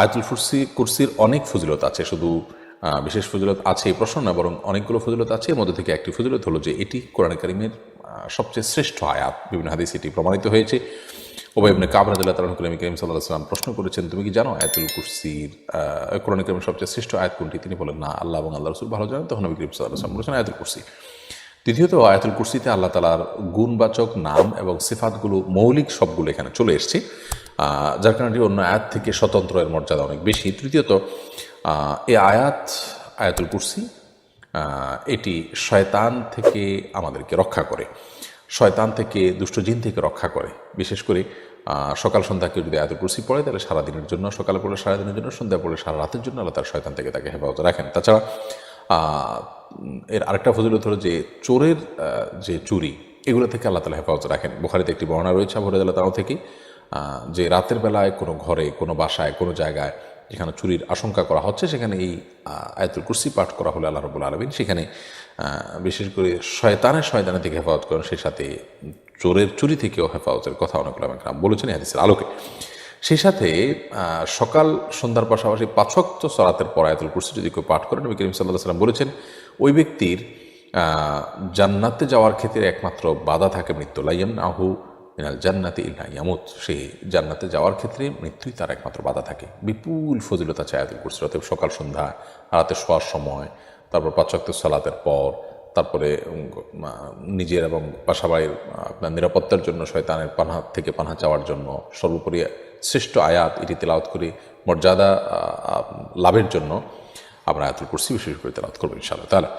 আয়াতুল কুরসির অনেক ফজিলত আছে, শুধু বিশেষ ফজিলত আছে এই প্রশ্ন না, বরং অনেকগুলো ফজিলত আছে। এর মধ্যে থেকে একটি ফজিলত হলো যে এটি কোরআন কারীমের সবচেয়ে শ্রেষ্ঠ আয়াত। বিভিন্ন হাদিস এটি প্রমাণিত হয়েছে। উবাই ইবনে কাব রাদিয়াল্লাহু তাআলা নবী করিম সাল্লাল্লাহু আলাইহি ওয়াসাল্লাম প্রশ্ন করেছেন, তুমি কি জানো আয়াতুল কুরসির কোরআন কারীমের সবচেয়ে শ্রেষ্ঠ আয়াত কোনটি? তিনি বলেন, না, আল্লাহ এবং আল্লাহর রাসূল ভালো জানেন। তখন নবী করিম সাল্লাল্লাহু আলাইহি ওয়াসাল্লাম বলেছেন আয়াতুল কুরসি। দ্বিতীয়ত, আয়াতুল কুরসিতে আল্লাহ তাআলার গুণবাচক নাম এবং সিফাতগুলো, মৌলিক সবগুলো এখানে চলে এসছে, যার কারণে অন্য আয়াত থেকে স্বতন্ত্র, এর মর্যাদা অনেক বেশি। তৃতীয়ত, এই আয়াতুল কুরসি এটি শয়তান থেকে আমাদেরকে রক্ষা করে, শয়তান থেকে, দুষ্ট জিন থেকে রক্ষা করে। বিশেষ করে সকাল সন্ধ্যা কেউ যদি আয়াতুল কুরসি পড়ে, তাহলে সারাদিনের জন্য, সকালে পড়লে সারাদিনের জন্য, সন্ধ্যা পড়লে সারা রাতের জন্য আল্লাহ তার শয়তান থেকে তাকে হেফাজত রাখেন। তাছাড়া এর আরেকটা ফজিলত হলো যে চোরের যে চুরি, এগুলো থেকে আল্লাহ তাআলা হেফাজত রাখেন। বুখারীতে একটি বর্ণনা রয়েছে আবু হুরায়রা রাদিয়াল্লাহু থেকে, যে রাতের বেলায় কোনো ঘরে, কোনো বাসায়, কোনো জায়গায় যেখানে চুরির আশঙ্কা করা হচ্ছে, সেখানে এই আয়াতুল কুরসি পাঠ করা হলে আল্লাহ রাব্বুল আলামিন সেখানে বিশেষ করে শয়তানের থেকে হেফাজত করেন, সেই সাথে চোরের চুরি থেকেও হেফাজতের কথা অনেক উলামা কেরাম বলেছেন এই হাদিসের আলোকে। সেই সাথে সকাল সন্ধ্যার পাশাপাশি 5 ওয়াক্ত সালাতের পর আয়াতুল কুরসি যদি কেউ পাঠ করেন, নবী করিম সাল্লাল্লাহু আলাইহি ওয়াসাল্লাম বলেছেন ওই ব্যক্তির জান্নাতে যাওয়ার ক্ষেত্রে একমাত্র বাধা থাকে মৃত্যু। লা ইয়ামনাহু মিনাল জান্নাতি ইল্লা ইয়ামুত, সে জান্নাতে যাওয়ার ক্ষেত্রে মৃত্যুই তার একমাত্র বাধা থাকে। বিপুল ফজিলত আছে আয়াতুল কুরসির। অতএব সকাল সন্ধ্যা, রাতে শোয়ার সময়, তারপর 5 ওয়াক্ত সালাতের পর, তারপরে নিজের এবং বাসাবাড়ির আপনার নিরাপত্তার জন্য, শয়তানের পানাহ থেকে পানাহ চাওয়ার জন্য, সর্বোপরি শ্রেষ্ঠ আয়াত এটি তেলাওয়াত করে মর্যাদা লাভের জন্য আমরা আয়াতুল কুরসি বিশেষ করে তেলাওয়াত করবো ইনশাআল্লাহ তাআলা।